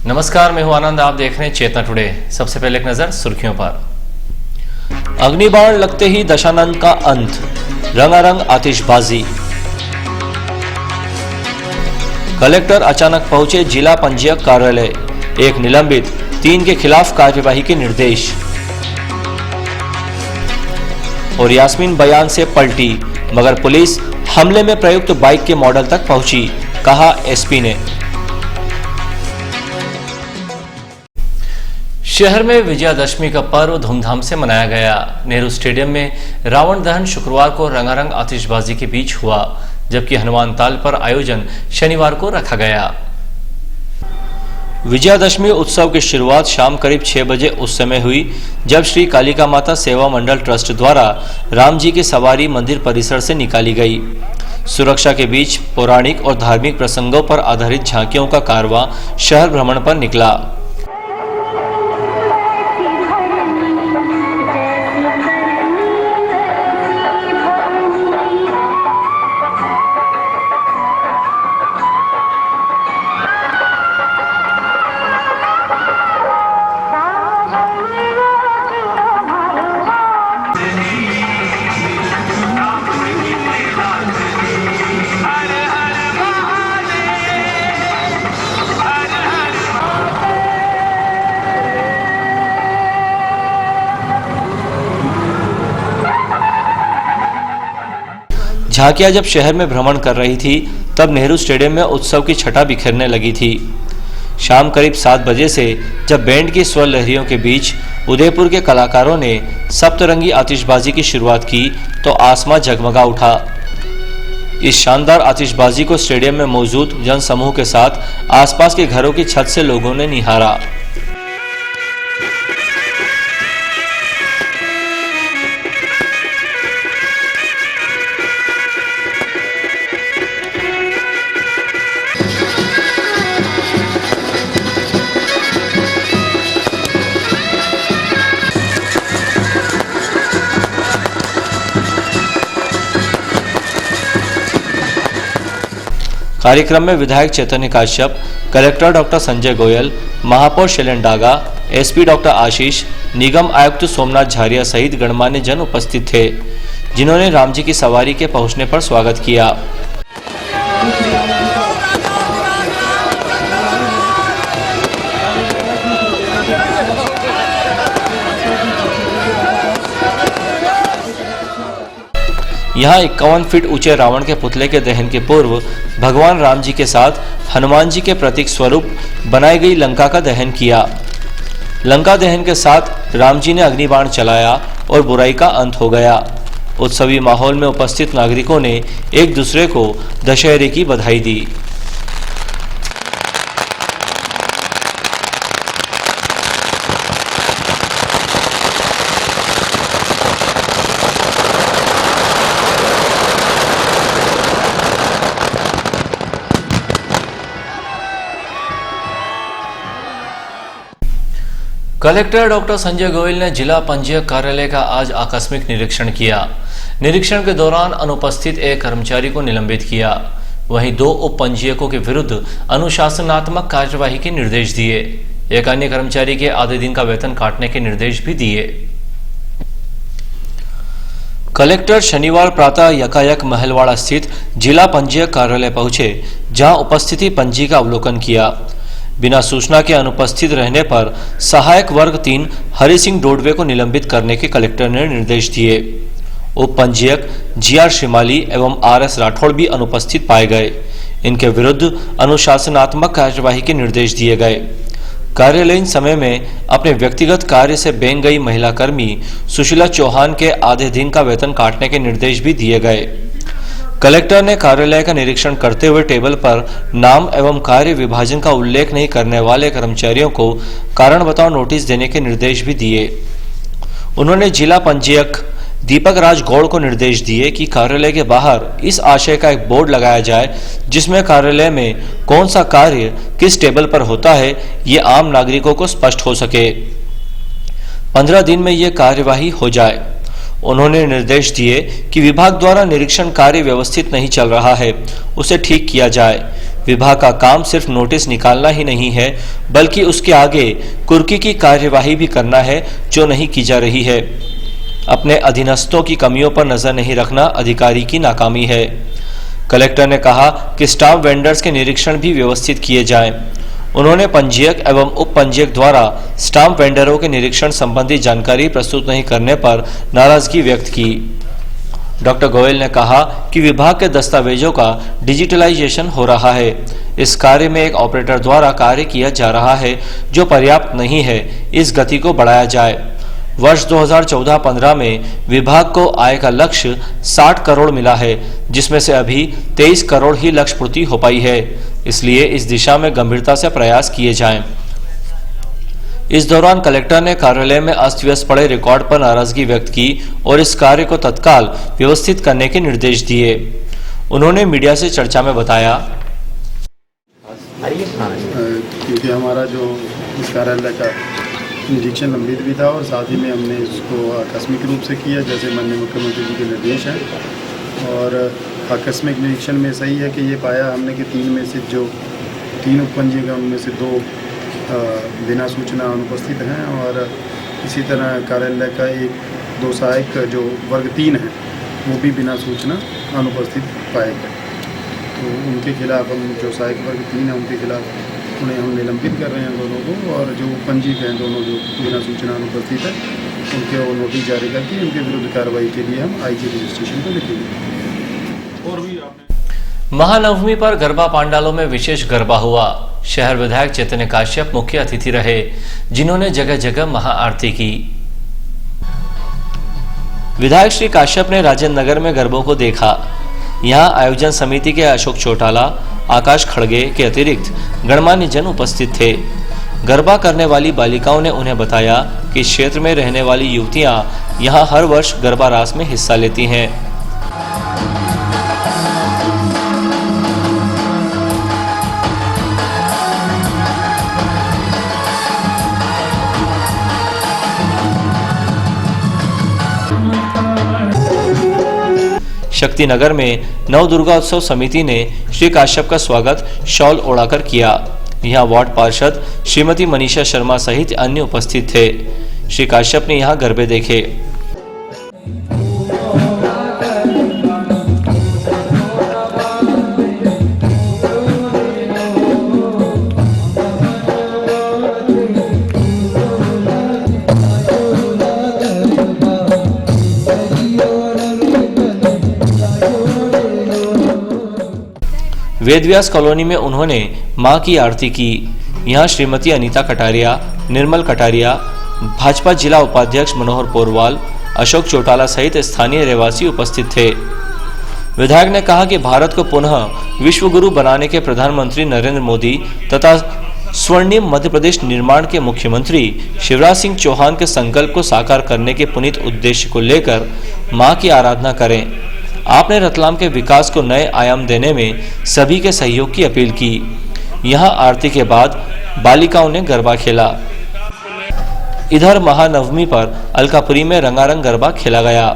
नमस्कार, मैं हूं आनंद। आप देख रहे हैं चेतना टुडे। सबसे पहले एक नजर सुर्खियों पर। अग्निबाण लगते ही दशानंद का अंत, रंगारंग आतिशबाजी। कलेक्टर अचानक पहुंचे जिला पंजीयक कार्यालय, एक निलंबित, 3 के खिलाफ कार्यवाही के निर्देश। और यास्मीन बयान से पलटी, मगर पुलिस हमले में प्रयुक्त बाइक के मॉडल तक पहुंची, कहा एसपी ने। शहर में विजयादशमी का पर्व धूमधाम से मनाया गया। नेहरू स्टेडियम में रावण दहन शुक्रवार को रंगारंग आतिशबाजी के बीच हुआ, जबकि हनुमान ताल पर आयोजन शनिवार को रखा गया। विजयादशमी उत्सव की शुरुआत शाम करीब 6 बजे उस समय हुई जब श्री कालिका माता सेवा मंडल ट्रस्ट द्वारा राम जी की सवारी मंदिर परिसर से निकाली गई। सुरक्षा के बीच पौराणिक और धार्मिक प्रसंगों पर आधारित झांकियों का कारवां शहर भ्रमण पर निकला। झांकियां जब शहर में भ्रमण कर रही थी तब नेहरू स्टेडियम में उत्सव की छटा बिखरने लगी थी। शाम करीब 7 बजे से जब बैंड की स्वर लहरियों के बीच उदयपुर के कलाकारों ने सप्तरंगी आतिशबाजी की शुरुआत की तो आसमां जगमगा उठा। इस शानदार आतिशबाजी को स्टेडियम में मौजूद जनसमूह के साथ आसपास के घरों की छत से लोगों ने निहारा। कार्यक्रम में विधायक चैतन्य काश्यप, कलेक्टर डॉक्टर संजय गोयल, महापौर शैलेन डागा, एसपी डॉक्टर आशीष, निगम आयुक्त सोमनाथ झारिया सहित गणमान्य जन उपस्थित थे, जिन्होंने राम जी की सवारी के पहुंचने पर स्वागत किया। यहाँ 51 फीट ऊंचे रावण के पुतले के दहन के पूर्व भगवान राम जी के साथ हनुमान जी के प्रतीक स्वरूप बनाई गई लंका का दहन किया। लंका दहन के साथ राम जी ने अग्निबाण चलाया और बुराई का अंत हो गया। उत्सवी माहौल में उपस्थित नागरिकों ने एक दूसरे को दशहरे की बधाई दी। कलेक्टर डॉक्टर संजय गोयल ने जिला पंजीयक कार्यालय का आज आकस्मिक निरीक्षण किया। निरीक्षण के दौरान अनुपस्थित एक कर्मचारी को निलंबित किया। वहीं 2 उप पंजीयकों के विरुद्ध अनुशासनात्मक कार्यवाही के निर्देश दिए। एक अन्य कर्मचारी के आधे दिन का वेतन काटने के निर्देश भी दिए। कलेक्टर शनिवार प्रातः यकायक महलवाड़ा स्थित जिला पंजीयक कार्यालय पहुंचे, जहां उपस्थिति पंजी का अवलोकन किया। बिना सूचना के अनुपस्थित रहने पर सहायक वर्ग 3 हरि सिंह डोडवे को निलंबित करने के कलेक्टर ने निर्देश दिए। उप पंजीयक जीआर श्रीमाली एवं आरएस राठौड़ भी अनुपस्थित पाए गए। इनके विरुद्ध अनुशासनात्मक कार्यवाही के निर्देश दिए गए। कार्यालयीन समय में अपने व्यक्तिगत कार्य से बेंग गई महिला कर्मी सुशीला चौहान के आधे दिन का वेतन काटने के निर्देश भी दिए गए। कलेक्टर ने कार्यालय का निरीक्षण करते हुए टेबल पर नाम एवं कार्य विभाजन का उल्लेख नहीं करने वाले कर्मचारियों को कारण बताओ नोटिस देने के निर्देश भी दिए। उन्होंने जिला पंजीयक दीपक राज गौड़ को निर्देश दिए कि कार्यालय के बाहर इस आशय का एक बोर्ड लगाया जाए जिसमें कार्यालय में कौन सा कार्य किस टेबल पर होता है ये आम नागरिकों को स्पष्ट हो सके। 15 दिन में ये कार्यवाही हो जाए। उन्होंने निर्देश दिए कि विभाग द्वारा निरीक्षण कार्य व्यवस्थित नहीं चल रहा है, उसे ठीक किया जाए। विभाग का काम सिर्फ नोटिस निकालना ही नहीं है, बल्कि उसके आगे कुर्की की कार्यवाही भी करना है, जो नहीं की जा रही है। अपने अधीनस्थों की कमियों पर नजर नहीं रखना अधिकारी की नाकामी है। कलेक्टर ने कहा कि स्टाफ वेंडर्स के निरीक्षण भी व्यवस्थित किए जाएं। उन्होंने पंजीयक एवं उप पंजीयक द्वारा स्टाम्प वेंडरों के निरीक्षण संबंधी जानकारी प्रस्तुत नहीं करने पर नाराजगी व्यक्त की। डॉक्टर गोयल ने कहा कि विभाग के दस्तावेजों का डिजिटलाइजेशन हो रहा है। इस कार्य में एक ऑपरेटर द्वारा कार्य किया जा रहा है, जो पर्याप्त नहीं है। इस गति को बढ़ाया जाए। वर्ष 2014-15 में विभाग को आय का लक्ष्य 60 करोड़ मिला है, जिसमें से अभी 23 करोड़ ही लक्ष्य पूर्ति हो पाई है। इसलिए इस दिशा में गंभीरता से प्रयास किए जाएं। इस दौरान कलेक्टर ने कार्यालय में अस्त व्यस्त पड़े रिकॉर्ड पर नाराजगी व्यक्त की और इस कार्य को तत्काल व्यवस्थित करने के निर्देश दिए। उन्होंने मीडिया से चर्चा में बताया, क्योंकि हमारा जो इस कार्यालय का निरीक्षण लंबित भी था और साथ ही में हमने इसको आकस्मिक रूप से किया, जैसे माननीय मुख्यमंत्री जी के निर्देश हैं। और आकस्मिक निरीक्षण में सही है कि ये पाया हमने कि 3 में से जो 3 उपपंजीयक हैं उनमें से 2 बिना सूचना अनुपस्थित हैं, और इसी तरह कार्यालय का 2 सहायक जो वर्ग 3 हैं वो भी बिना सूचना अनुपस्थित पाए गए। तो उनके खिलाफ हम जो सहायक वर्ग 3 हैं उनके खिलाफ उन्हें हम निलंबित कर रहे हैं दोनों को, और जो पंजीयक हैं दोनों जो बिना सूचना अनुपस्थित है उनके वो नोटिस जारी करके उनके विरुद्ध कार्रवाई के लिए हम आईजी रजिस्ट्रेशन को लिखेंगे। और भी आपने महानवमी पर गरबा पांडालों में विशेष गरबा हुआ। शहर विधायक चैतन्य काश्यप मुख्य अतिथि रहे, जिन्होंने जगह जगह महाआरती की। विधायक श्री काश्यप ने राजेंद्र नगर में गरबों को देखा। यहाँ आयोजन समिति के अशोक चौटाला, आकाश खड़गे के अतिरिक्त गणमान्य जन उपस्थित थे। गरबा करने वाली बालिकाओं ने उन्हें बताया कि क्षेत्र में रहने वाली युवतियां यहाँ हर वर्ष गरबा रास में हिस्सा लेती हैं। शक्तिनगर में नव दुर्गा उत्सव समिति ने श्री काश्यप का स्वागत शॉल ओढ़ाकर किया। यहाँ वार्ड पार्षद श्रीमती मनीषा शर्मा सहित अन्य उपस्थित थे। श्री काश्यप ने यहाँ गरबे देखे। वेदव्यास कॉलोनी में उन्होंने मां की आरती की। यहां श्रीमती अनीता कटारिया, निर्मल कटारिया, भाजपा जिला उपाध्यक्ष मनोहर पोरवाल, अशोक चौटाला सहित स्थानीय रहवासी उपस्थित थे। विधायक ने कहा कि भारत को पुनः विश्व गुरु बनाने के प्रधानमंत्री नरेंद्र मोदी तथा स्वर्णिम मध्य प्रदेश निर्माण के मुख्यमंत्री शिवराज सिंह चौहान के संकल्प को साकार करने के पुनीत उद्देश्य को लेकर मां की आराधना करें। आपने रतलाम के विकास को नए आयाम देने में सभी के सहयोग की अपील की। यहां आरती के बाद बालिकाओं ने गरबा खेला। इधर महानवमी पर अलकापुरी में रंगारंग गरबा खेला गया।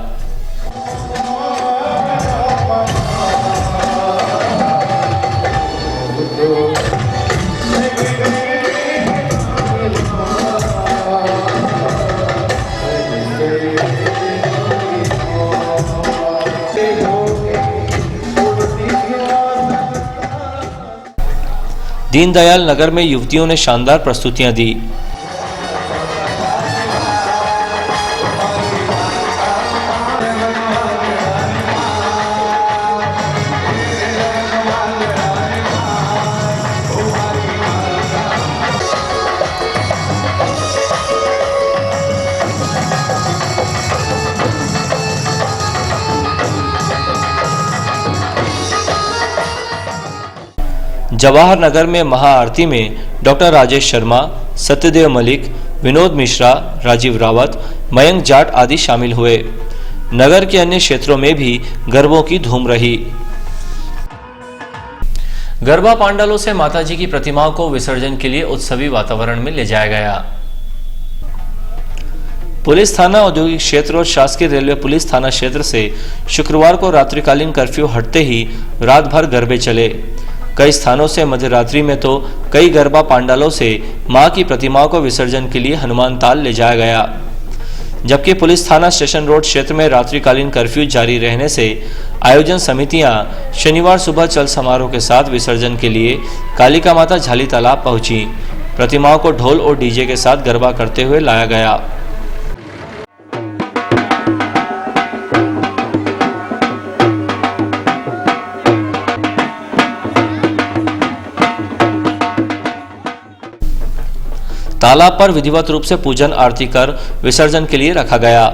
दीनदयाल नगर में युवतियों ने शानदार प्रस्तुतियां दी। जवाहर नगर में महाआरती में डॉक्टर राजेश शर्मा, सत्यदेव मलिक, विनोद मिश्रा, राजीव रावत, मयंक जाट आदि शामिल हुए। नगर के अन्य क्षेत्रों में भी गरबों की धूम रही। गरबा पांडालों से माताजी की प्रतिमाओं को विसर्जन के लिए उत्सवी वातावरण में ले जाया गया। पुलिस थाना औद्योगिक क्षेत्र और शासकीय रेलवे पुलिस थाना क्षेत्र से शुक्रवार को रात्रिकालीन कर्फ्यू हटते ही रात भर गरबे चले। कई स्थानों से मध्यरात्रि में तो कई गरबा पांडालों से मां की प्रतिमाओं को विसर्जन के लिए हनुमान ताल ले जाया गया। जबकि पुलिस थाना स्टेशन रोड क्षेत्र में रात्रिकालीन कर्फ्यू जारी रहने से आयोजन समितियां शनिवार सुबह चल समारोह के साथ विसर्जन के लिए कालिका माता झाली तालाब पहुंची। प्रतिमाओं को ढोल और डीजे के साथ गरबा करते हुए लाया गया। तालाब पर विधिवत रूप से पूजन आरती कर विसर्जन के लिए रखा गया।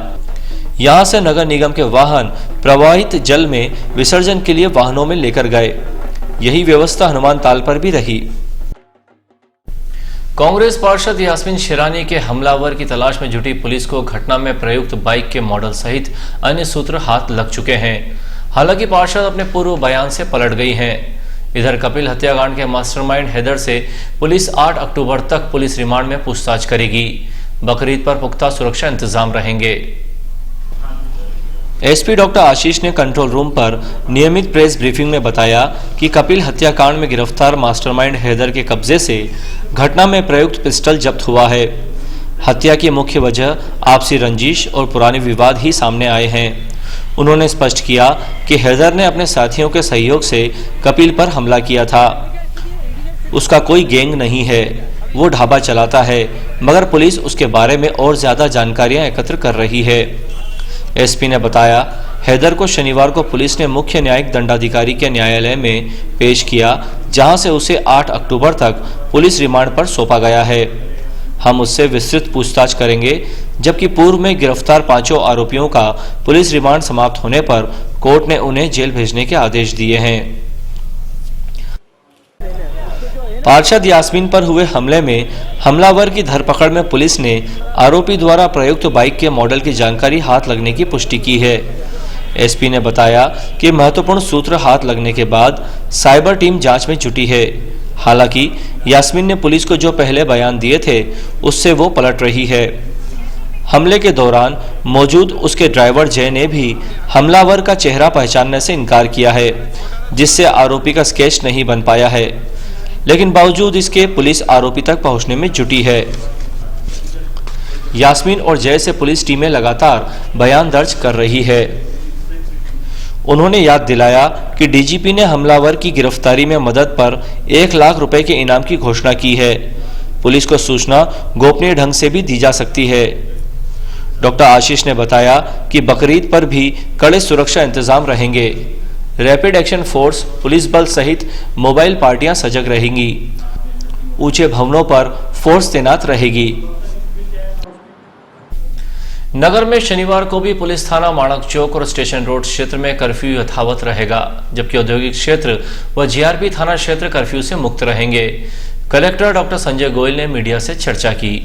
यहां से नगर निगम के वाहन प्रवाहित जल में विसर्जन के लिए वाहनों में लेकर गए। यही व्यवस्था हनुमान ताल पर भी रही। कांग्रेस पार्षद यास्मीन शेरानी के हमलावर की तलाश में जुटी पुलिस को घटना में प्रयुक्त बाइक के मॉडल सहित अन्य सूत्र हाथ लग चुके हैं। हालांकि पार्षद अपने पूर्व बयान से पलट गई हैं। इधर कपिल हत्याकांड के मास्टरमाइंड हैदर से पुलिस 8 अक्टूबर तक पुलिस रिमांड में पूछताछ करेगी। बकरीद पर पुख्ता सुरक्षा इंतजाम रहेंगे। एसपी डॉक्टर आशीष ने कंट्रोल रूम पर नियमित प्रेस ब्रीफिंग में बताया कि कपिल हत्याकांड में गिरफ्तार मास्टरमाइंड हैदर के कब्जे से घटना में प्रयुक्त पिस्टल जब्त हुआ है। हत्या की मुख्य वजह आपसी रंजिश और पुराने विवाद ही सामने आए हैं। उन्होंने स्पष्ट किया कि हैदर ने अपने साथियों के सहयोग से कपिल पर हमला किया था। उसका कोई गैंग नहीं है, वो ढाबा चलाता है, मगर पुलिस उसके बारे में और ज्यादा जानकारियां एकत्र कर रही है। एसपी ने बताया, हैदर को शनिवार को पुलिस ने मुख्य न्यायिक दंडाधिकारी के न्यायालय में पेश किया, जहां से उसे 8 अक्टूबर तक पुलिस रिमांड पर सौंपा गया है। हम उससे विस्तृत पूछताछ करेंगे, जबकि पूर्व में गिरफ्तार 5 आरोपियों का पुलिस रिमांड समाप्त होने पर कोर्ट ने उन्हें जेल भेजने के आदेश दिए हैं। पार्षद यास्मीन पर हुए हमले में हमलावर की धरपकड़ में पुलिस ने आरोपी द्वारा प्रयुक्त बाइक के मॉडल की जानकारी हाथ लगने की पुष्टि की है। एसपी ने बताया कि महत्वपूर्ण सूत्र हाथ लगने के बाद साइबर टीम जांच में जुटी है। हालांकि यास्मीन ने पुलिस को जो पहले बयान दिए थे उससे वो पलट रही है। हमले के दौरान मौजूद उसके ड्राइवर जय ने भी हमलावर का चेहरा पहचानने से इनकार किया है, जिससे आरोपी का स्केच नहीं बन पाया है। लेकिन बावजूद इसके पुलिस आरोपी तक पहुंचने में जुटी है। यास्मीन और जय से पुलिस टीमें लगातार बयान दर्ज कर रही है। उन्होंने याद दिलाया कि डीजीपी ने हमलावर की गिरफ्तारी में मदद पर 1 लाख रुपए के इनाम की घोषणा की है। पुलिस को सूचना गोपनीय ढंग से भी दी जा सकती है। डॉक्टर आशीष ने बताया कि बकरीद पर भी कड़े सुरक्षा इंतजाम रहेंगे। रैपिड एक्शन फोर्स, पुलिस बल सहित मोबाइल पार्टियां सजग रहेंगी। ऊंचे भवनों पर फोर्स तैनात रहेगी। नगर में शनिवार को भी पुलिस थाना माणक चौक और स्टेशन रोड क्षेत्र में कर्फ्यू यथावत रहेगा, जबकि औद्योगिक क्षेत्र व जीआरपी थाना क्षेत्र कर्फ्यू से मुक्त रहेंगे। कलेक्टर डॉक्टर संजय गोयल ने मीडिया से चर्चा की।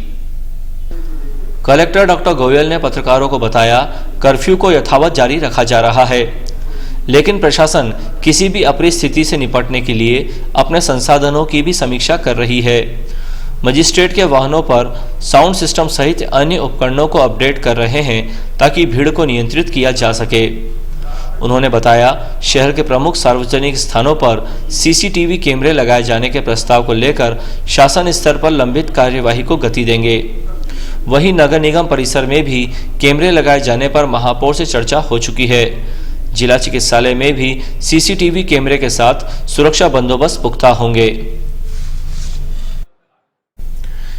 कलेक्टर डॉक्टर गोयल ने पत्रकारों को बताया, कर्फ्यू को यथावत जारी रखा जा रहा है, लेकिन प्रशासन किसी भी अप्रिय स्थिति से निपटने के लिए अपने संसाधनों की भी समीक्षा कर रही है। मजिस्ट्रेट के वाहनों पर साउंड सिस्टम सहित अन्य उपकरणों को अपडेट कर रहे हैं ताकि भीड़ को नियंत्रित किया जा सके। उन्होंने बताया, शहर के प्रमुख सार्वजनिक स्थानों पर सीसीटीवी कैमरे लगाए जाने के प्रस्ताव को लेकर शासन स्तर पर लंबित कार्यवाही को गति देंगे। वहीं नगर निगम परिसर में भी कैमरे लगाए जाने पर महापौर से चर्चा हो चुकी है। जिला चिकित्सालय में भी सीसीटीवी कैमरे के साथ सुरक्षा बंदोबस्त पुख्ता होंगे।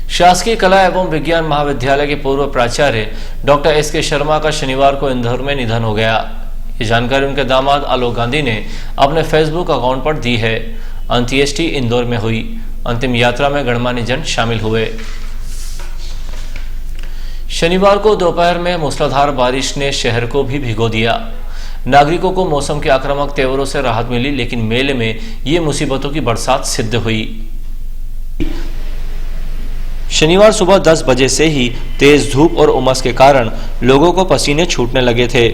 शासकीय कला एवं विज्ञान महाविद्यालय के पूर्व प्राचार्य डॉक्टर एस के शर्मा का शनिवार को इंदौर में निधन हो गया। ये जानकारी उनके दामाद आलोक गांधी ने अपने फेसबुक अकाउंट पर दी है। अंत्येष्टि इंदौर में हुई। अंतिम यात्रा में गणमान्य जन शामिल हुए। शनिवार को दोपहर में मूसलाधार बारिश ने शहर को भी भिगो दिया। नागरिकों को मौसम के आक्रामक तेवरों से राहत मिली, लेकिन मेले में ये मुसीबतों की बरसात सिद्ध हुई। शनिवार सुबह 10 बजे से ही तेज धूप और उमस के कारण लोगों को पसीने छूटने लगे थे।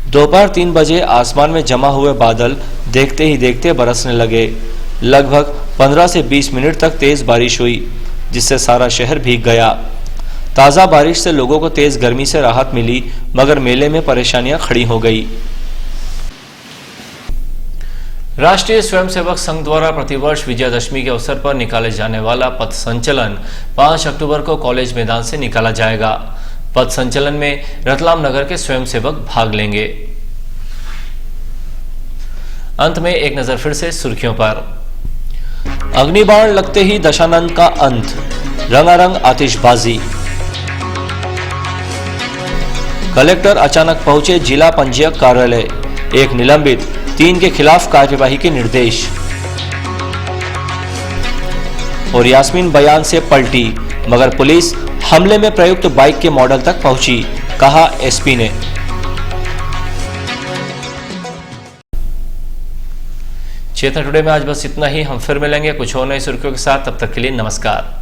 दोपहर 3 बजे आसमान में जमा हुए बादल देखते ही देखते बरसने लगे। लगभग 15 से 20 मिनट तक तेज बारिश हुई, जिससे सारा शहर भीग गया। ताज़ा बारिश से लोगों को तेज गर्मी से राहत मिली, मगर मेले में परेशानियां खड़ी हो गई। राष्ट्रीय स्वयंसेवक संघ द्वारा प्रतिवर्ष विजयादशमी के अवसर पर निकाले जाने वाला पथ संचलन 5 अक्टूबर को कॉलेज मैदान से निकाला जाएगा। पथ संचलन में रतलाम नगर के स्वयंसेवक भाग लेंगे। अंत में एक नजर फिर से सुर्खियों पर। अग्निबाण लगते ही दशानंद का अंत, रंगारंग आतिशबाजी। कलेक्टर अचानक पहुंचे जिला पंजीयक कार्यालय, एक निलंबित, 3 के खिलाफ कार्यवाही के निर्देश। और यास्मीन बयान से पलटी, मगर पुलिस हमले में प्रयुक्त बाइक के मॉडल तक पहुंची, कहा एसपी ने। चेतना टुडे में आज बस इतना ही। हम फिर मिलेंगे कुछ और नई सुर्खियों के साथ। तब तक के लिए नमस्कार।